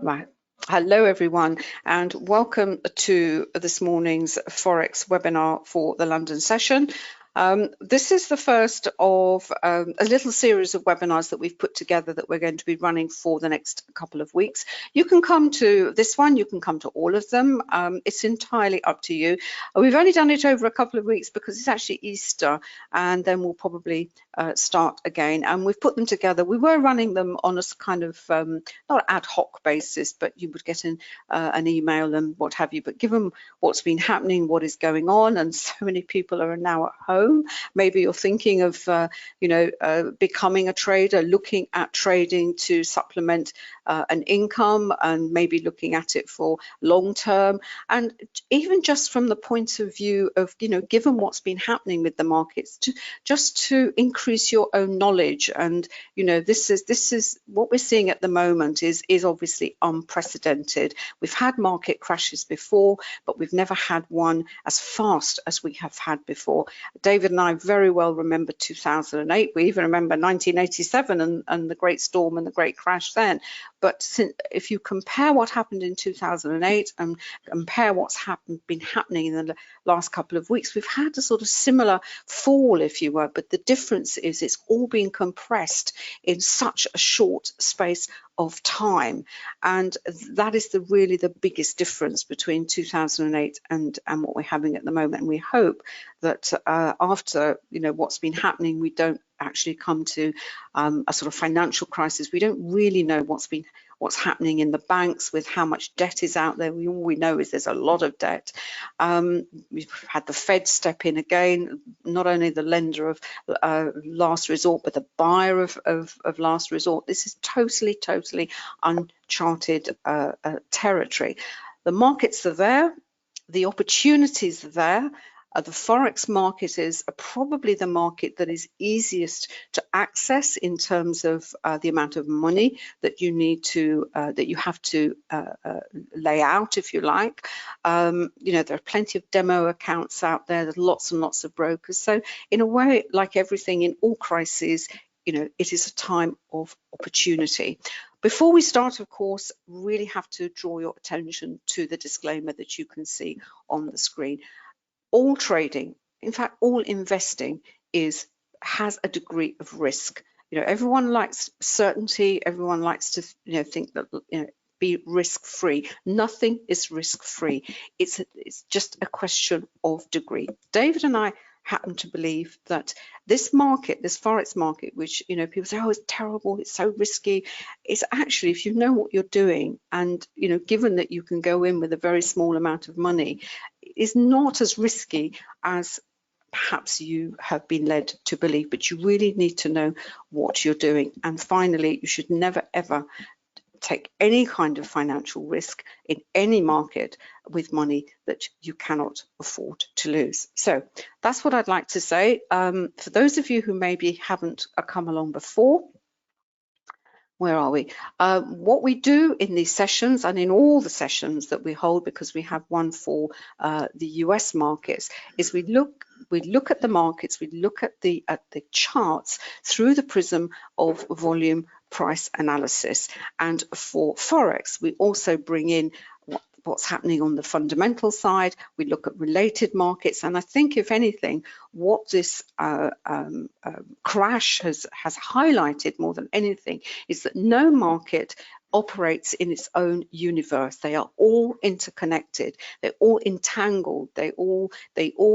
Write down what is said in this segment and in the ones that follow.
Right. Hello, everyone, and welcome to this morning's Forex webinar for the London session. This is the first of a little series of webinars that we've put together that we're going to be running for the next couple of weeks. You can come to this one, you can come to all of them. It's entirely up to you. We've only done it over a couple of weeks because it's actually Easter, and then we'll probably start again. And we've put them together. We were running them on a kind of not ad hoc basis, but you would get an email and what have you. But given what's been happening, what is going on, and so many people are now at home, maybe you're thinking of becoming a trader, looking at trading to supplement an income, and maybe looking at it for long term. And even just from the point of view of, given what's been happening with the markets, just to increase your own knowledge. And this is what we're seeing at the moment is obviously unprecedented. We've had market crashes before, but we've never had one as fast as we have had before. David and I very well remember 2008. We even remember 1987 and the Great Storm and the Great Crash then. But if you compare what happened in 2008 and compare what's been happening in the last couple of weeks, we've had a sort of similar fall, if you were, but the difference is it's all been compressed in such a short space of time, and that is really the biggest difference between 2008 and what we're having at the moment. And we hope that after what's been happening, we don't actually come to a sort of financial crisis. We don't really know what's happening in the banks with how much debt is out there. All we know is there's a lot of debt. We've had the Fed step in again, not only the lender of last resort, but the buyer of last resort. This is totally uncharted territory. The markets are there, the opportunities are there. The Forex market is probably the market that is easiest to access in terms of the amount of money that you need to, that you have to lay out, if you like. There are plenty of demo accounts out there. There's lots and lots of brokers. So in a way, like everything in all crises, it is a time of opportunity. Before we start, of course, really have to draw your attention to the disclaimer that you can see on the screen. All trading, in fact, all investing has a degree of risk. Everyone likes certainty. Everyone likes to, think that, be risk-free. Nothing is risk-free. It's just a question of degree. David and I happen to believe that this market, this Forex market, which, people say, oh, it's terrible, it's so risky. It's actually, if you know what you're doing and, given that you can go in with a very small amount of money, is not as risky as perhaps you have been led to believe, but you really need to know what you're doing. And finally, you should never, ever take any kind of financial risk in any market with money that you cannot afford to lose. So that's what I'd like to say. For those of you who maybe haven't come along before, where are we? What we do in these sessions and in all the sessions that we hold, because we have one for the US markets, is we look at the markets, we look at the charts through the prism of volume price analysis. And for Forex, we also bring in what's happening on the fundamental side. We look at related markets, and I think, if anything, what this crash has highlighted more than anything is that no market operates in its own universe. They are all interconnected. They're all entangled. They all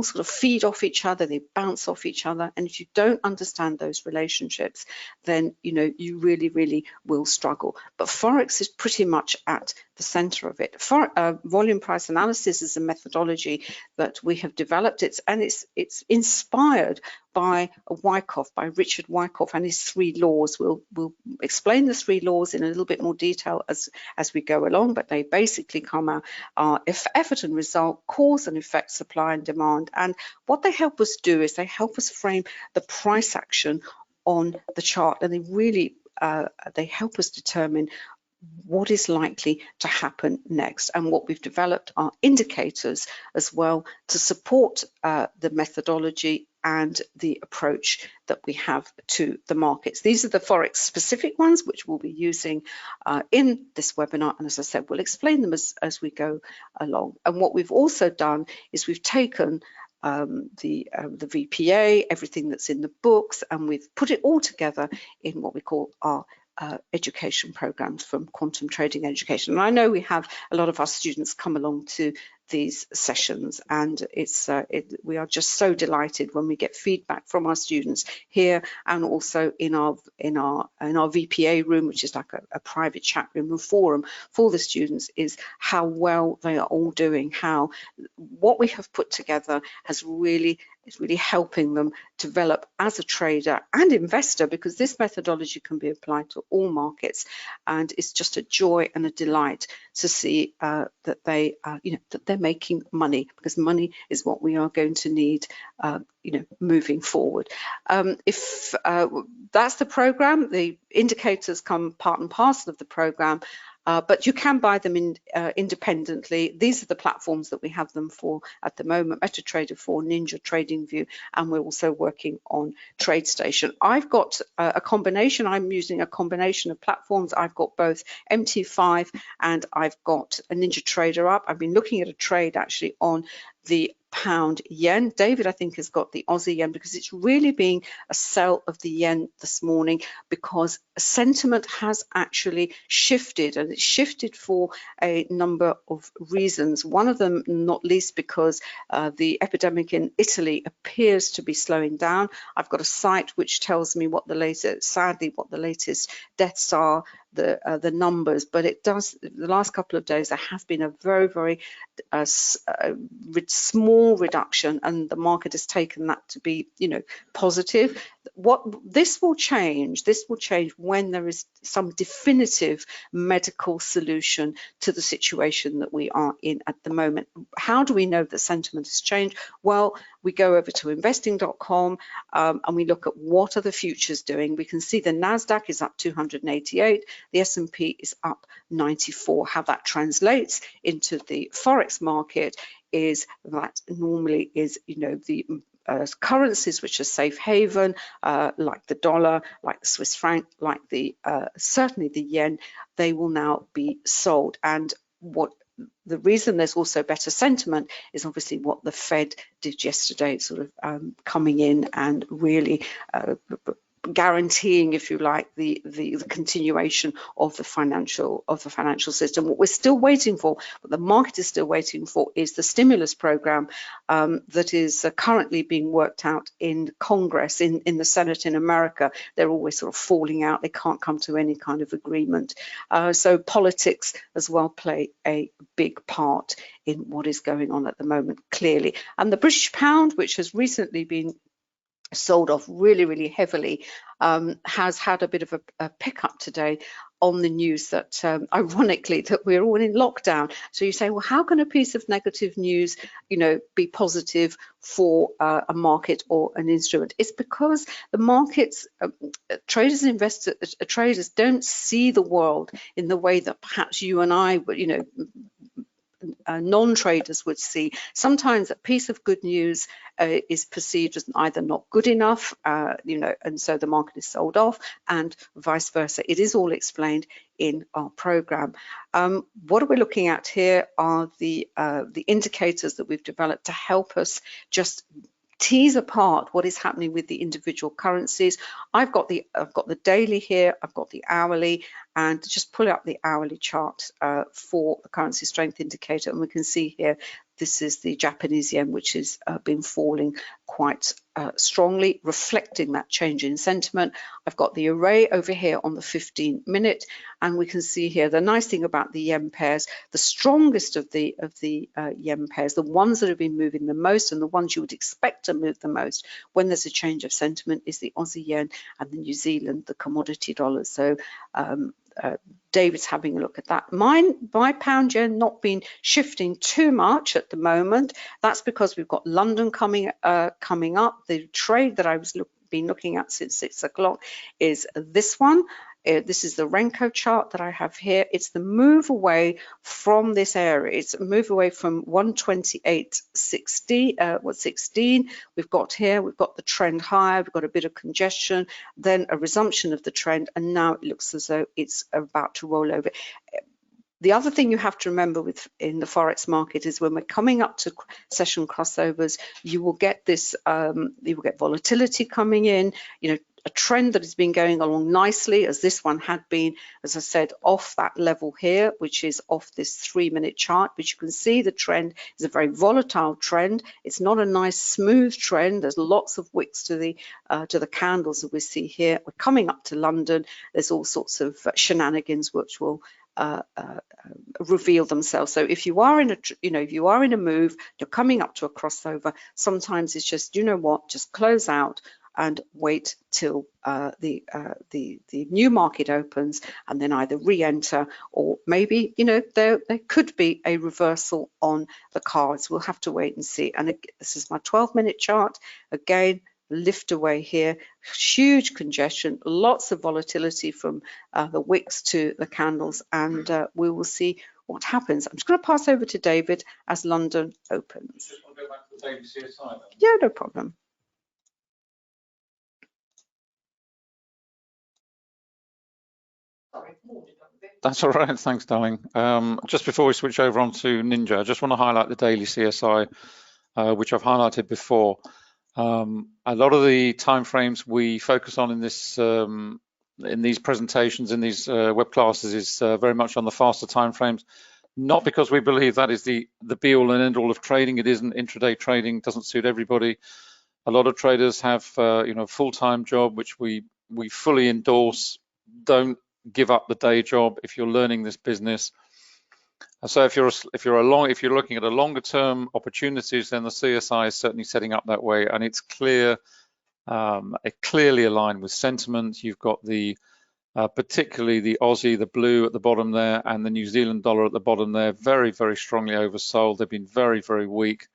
sort of feed off each other. They bounce off each other. And if you don't understand those relationships, then you really will struggle. But Forex is pretty much at the center of it. Volume price analysis is a methodology that we have developed. It's inspired by Wyckoff, by Richard Wyckoff, and his 3 laws. We'll explain the 3 laws in a little bit more detail as we go along, but they basically come out effort and result, cause and effect, supply and demand. And what they help us do is they help us frame the price action on the chart, and they really they help us determine what is likely to happen next. And what we've developed are indicators as well to support the methodology and the approach that we have to the markets. These are the forex specific ones which we'll be using in this webinar, and as I said, we'll explain them as we go along. And what we've also done is we've taken the VPA, everything that's in the books, and we've put it all together in what we call our education programs from Quantum Trading Education. And I know we have a lot of our students come along to these sessions, and we are just so delighted when we get feedback from our students here and also in our VPA room, which is like a private chat room and forum for the students, is how well they are all doing, how what we have put together is really helping them develop as a trader and investor, because this methodology can be applied to all markets, and it's just a joy and a delight to see that they that they're making money, because money is what we are going to need moving forward. If that's the program, the indicators come part and parcel of the program. But you can buy them independently. These are the platforms that we have them for at the moment: MetaTrader 4, Ninja, TradingView, and we're also working on TradeStation. I've got a combination. I'm using a combination of platforms. I've got both MT5 and I've got a Ninja Trader up. I've been looking at a trade actually on the pound yen. David, I think, has got the Aussie yen, because it's really been a sell of the yen this morning, because sentiment has actually shifted, and it's shifted for a number of reasons. One of them, not least, because the epidemic in Italy appears to be slowing down. I've got a site which tells me what the latest, sadly, what the latest deaths are, the numbers, but it does, the last couple of days there has been a very small reduction, and the market has taken that to be positive. What this will change when there is some definitive medical solution to the situation that we are in at the moment. How do we know that sentiment has changed? Well, we go over to investing.com and we look at what are the futures doing. We can see the Nasdaq is up 288, the S&P is up 94. How that translates into the forex market is that normally is the currencies which are safe haven, like the dollar, like the Swiss franc, like the certainly the yen, they will now be sold. And what the reason there's also better sentiment is obviously what the Fed did yesterday, sort of coming in and really guaranteeing, if you like, the continuation of the financial system. What we're still waiting for, what the market is still waiting for, is the stimulus program that is currently being worked out in Congress, in the Senate in America. They're always sort of falling out. They can't come to any kind of agreement. So politics as well play a big part in what is going on at the moment, clearly. And the British pound, which has recently been sold off really heavily, has had a bit of a pickup today on the news that ironically that we're all in lockdown. So you say, well, how can a piece of negative news be positive for a market or an instrument? It's because the markets, traders and investors, traders don't see the world in the way that perhaps you and I would, non-traders would see. Sometimes a piece of good news is perceived as either not good enough, and so the market is sold off, and vice versa. It is all explained in our program. What are we looking at here are the indicators that we've developed to help us just tease apart what is happening with the individual currencies. I've got the daily here, I've got the hourly, and just pull up the hourly chart for the currency strength indicator, and we can see here this is the Japanese yen, which has been falling quite strongly, reflecting that change in sentiment. I've got the array over here on the 15-minute, and we can see here the nice thing about the yen pairs, the strongest of the yen pairs, the ones that have been moving the most and the ones you would expect to move the most when there's a change of sentiment, is the Aussie yen and the New Zealand, the commodity dollars. So David's having a look at that. My pound yen not been shifting too much at the moment. That's because we've got London coming up. The trade that I was been looking at since 6 o'clock is this one. This is the Renko chart that I have here. It's the move away from this area. It's a move away from 128.60, 16 we've got here. We've got the trend higher, we've got a bit of congestion, then a resumption of the trend, and now it looks as though it's about to roll over. The other thing you have to remember in the forex market is when we're coming up to session crossovers, you will get this, you will get volatility coming in, a trend that has been going along nicely, as this one had been, as I said, off that level here, which is off this 3-minute chart. But you can see the trend is a very volatile trend. It's not a nice smooth trend. There's lots of wicks to the candles that we see here. We're coming up to London. There's all sorts of shenanigans which will reveal themselves. So if you are in a, if you are in a move, you're coming up to a crossover, sometimes it's just, just close out and wait till the new market opens, and then either re-enter, or maybe there could be a reversal on the cards. We'll have to wait and see. And this is my 12-minute chart. Again, lift away here, huge congestion, lots of volatility from the wicks to the candles, and we will see what happens. I'm just going to pass over to David as London opens. Just want to go back to the daily CSI then. Yeah, no problem. That's all right, thanks, darling. Just before we switch over onto Ninja, I just want to highlight the daily CSI, which I've highlighted before. A lot of the timeframes we focus on in this, in these presentations, in these web classes, is very much on the faster timeframes. Not because we believe that is the be-all and end-all of trading. It isn't. Intraday trading doesn't suit everybody. A lot of traders have, a full-time job, which we fully endorse. Don't give up the day job if you're learning this business. So if you're looking at a longer term opportunities, then the CSI is certainly setting up that way, and it's clear, clearly aligned with sentiment. You've got the particularly the Aussie, the blue at the bottom there, and the New Zealand dollar at the bottom there, very, very strongly oversold. They've been very, very weak.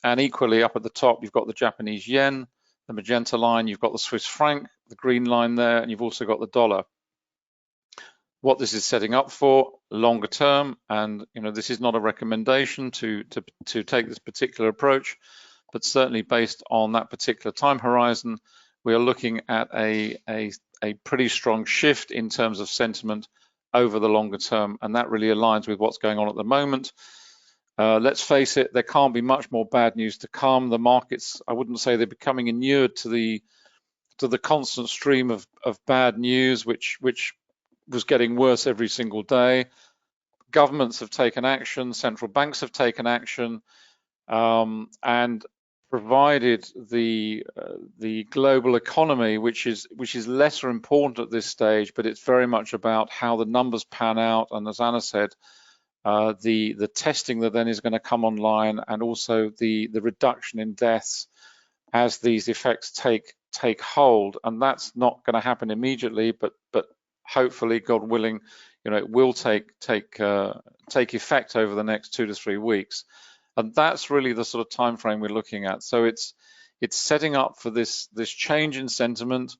And equally up at the top, you've got the Japanese yen, the magenta line, you've got the Swiss franc, the green line there, and you've also got the dollar. What this is setting up for longer term, and this is not a recommendation to take this particular approach, but certainly based on that particular time horizon, we are looking at a pretty strong shift in terms of sentiment over the longer term, and that really aligns with what's going on at the moment. Let's face it, there can't be much more bad news to come. The markets, I wouldn't say they're becoming inured to the constant stream of bad news, which was getting worse every single day. Governments have taken action, central banks have taken action, and provided the global economy, which is lesser important at this stage, but it's very much about how the numbers pan out. And as Anna said, the testing that then is going to come online, and also the reduction in deaths as these effects take hold. And that's not going to happen immediately, but hopefully, God willing, it will take effect over the next 2 to 3 weeks, and that's really the sort of time frame we're looking at. So it's setting up for this change in sentiment,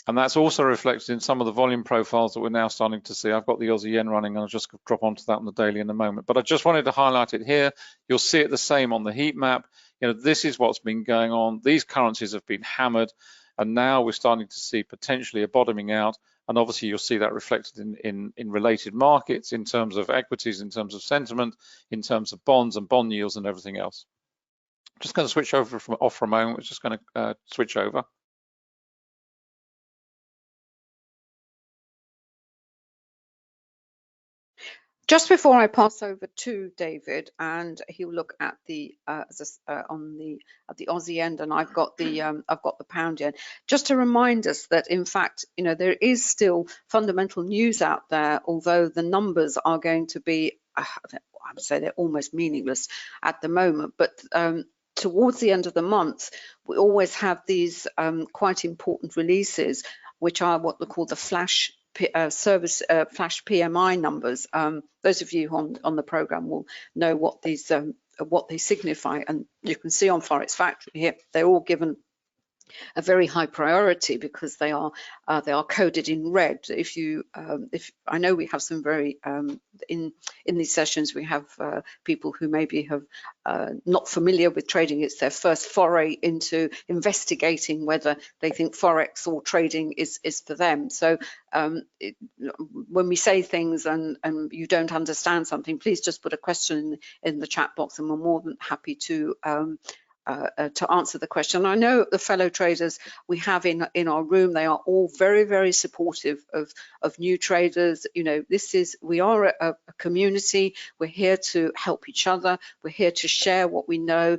and that's also reflected in some of the volume profiles that we're now starting to see. I've got the Aussie yen running, and I'll just drop onto that on the daily in a moment. But I just wanted to highlight it here. You'll see it the same on the heat map. This is what's been going on. These currencies have been hammered, and now we're starting to see potentially a bottoming out. And obviously you'll see that reflected in related markets, in terms of equities, in terms of sentiment, in terms of bonds and bond yields and everything else. I'm just going to switch over off for a moment. We're just going to switch over. Just before I pass over to David, and he'll look at the Aussie end, and I've got the pound yen. Just to remind us that in fact, there is still fundamental news out there, although the numbers are going to be, I would say they're almost meaningless at the moment. But towards the end of the month, we always have these quite important releases, which are what they call the flash flash PMI numbers. Those of you on the program will know what these what they signify, and you can see on Forex Factory here they're all given a very high priority because they are coded in red. If I know we have some very in these sessions we have people who maybe have not familiar with trading. It's their first foray into investigating whether they think forex or trading is for them. So when we say things and you don't understand something, please just put a question in the chat box, and we're more than happy to answer the question. I know the fellow traders we have in our room, they are all very, very supportive of new traders. You know, we are a community. We're here to help each other. We're here to share what we know,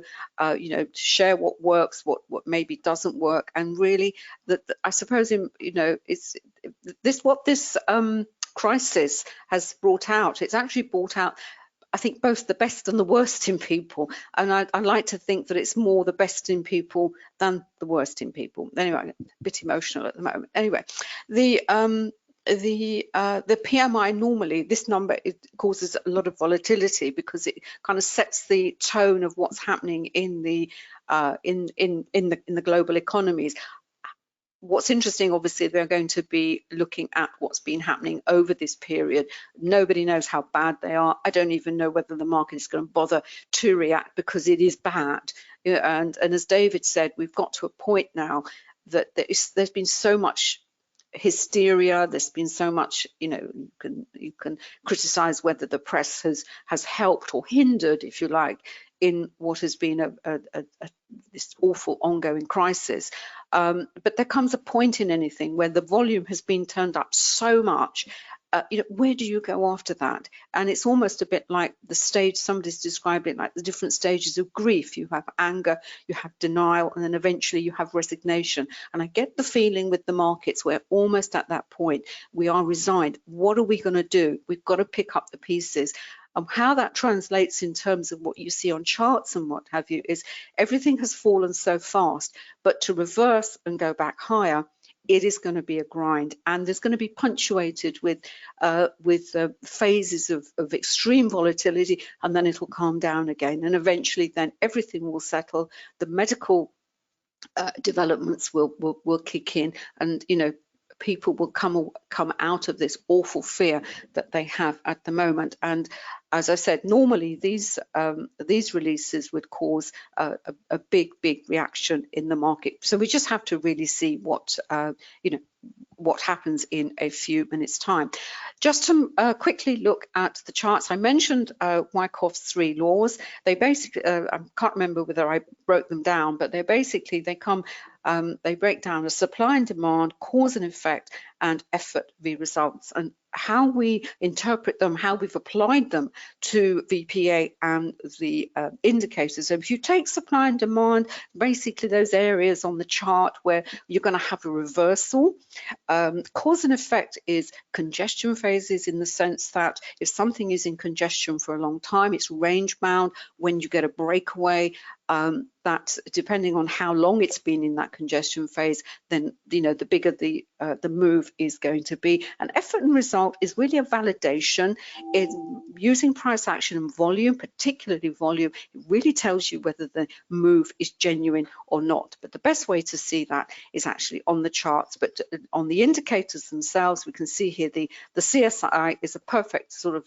you know, to share what works, what maybe doesn't work, and really I suppose it's what this crisis has brought out. It's actually brought out, I think, both the best and the worst in people, and I like to think that it's more the best in people than the worst in people. Anyway, I'm a bit emotional at the moment. Anyway, the PMI, normally this number, it causes a lot of volatility because it kind of sets the tone of what's happening in the global economies. What's interesting, obviously, they're going to be looking at what's been happening over this period. Nobody knows how bad they are. I don't even know whether the market is going to bother to react because it is bad. And as David said, we've got to a point now that there's been so much hysteria. There's been so much, you know, you can criticize whether the press has helped or hindered, if you like, in what has been this awful ongoing crisis. But there comes a point in anything where the volume has been turned up so much. You know, where do you go after that? And it's almost a bit like the stage, somebody's described it like the different stages of grief. You have anger, you have denial, and then eventually you have resignation. And I get the feeling with the markets, we're almost at that point. We are resigned. What are we going to do? We've got to pick up the pieces. How that translates in terms of what you see on charts and what have you is everything has fallen so fast, but to reverse and go back higher, it is going to be a grind, and there's going to be punctuated with phases of extreme volatility, and then it'll calm down again, and eventually then everything will settle. The medical developments will kick in, and you know, people will come out of this awful fear that they have at the moment. And as I said, normally these releases would cause a big reaction in the market. So we just have to really see what you know, what happens in a few minutes' time. Just to quickly look at the charts, I mentioned Wyckoff's 3 laws. They basically, I can't remember whether I broke them down, but they're basically, they break down a supply and demand, cause and effect, and effort v results, and how we interpret them, how we've applied them to VPA and the indicators. So if you take supply and demand, basically those areas on the chart where you're going to have a reversal. Cause and effect is congestion phases, in the sense that if something is in congestion for a long time, it's range bound. When you get a breakaway, that depending on how long it's been in that congestion phase, then you know, the bigger the move is going to be. And effort and result is really a validation. It's using price action and volume, particularly volume. It really tells you whether the move is genuine or not. But the best way to see that is actually on the charts. But on the indicators themselves, we can see here the CSI is a perfect sort of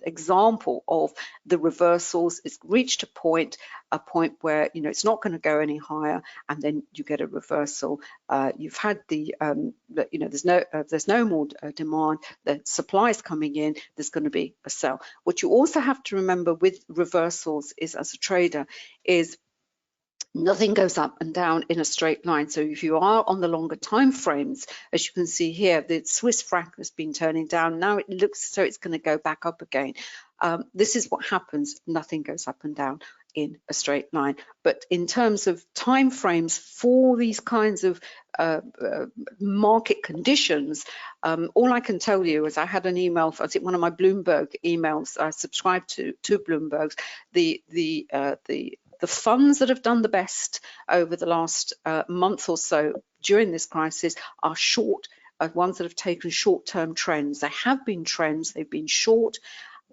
example of the reversals. It's reached a point where, you know, it's not going to go any higher, and then you get a reversal. You've had the you know, there's no more demand, the supply is coming in, there's going to be a sell. What you also have to remember with reversals is, as a trader, is nothing goes up and down in a straight line. So if you are on the longer time frames, as you can see here, the Swiss franc has been turning down. Now it looks so it's going to go back up again. This is what happens. Nothing goes up and down in a straight line. But in terms of time frames for these kinds of market conditions, all I can tell you is I had an email, I think one of my Bloomberg emails, I subscribed to Bloomberg's, the funds that have done the best over the last month or so during this crisis are short, ones that have taken short-term trends. They have been trends, they've been short,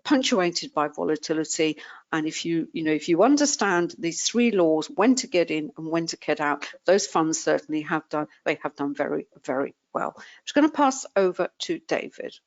punctuated by volatility, And if you understand these 3 laws, when to get in and when to get out, those funds certainly have done very, very well. I'm just going to pass over to David.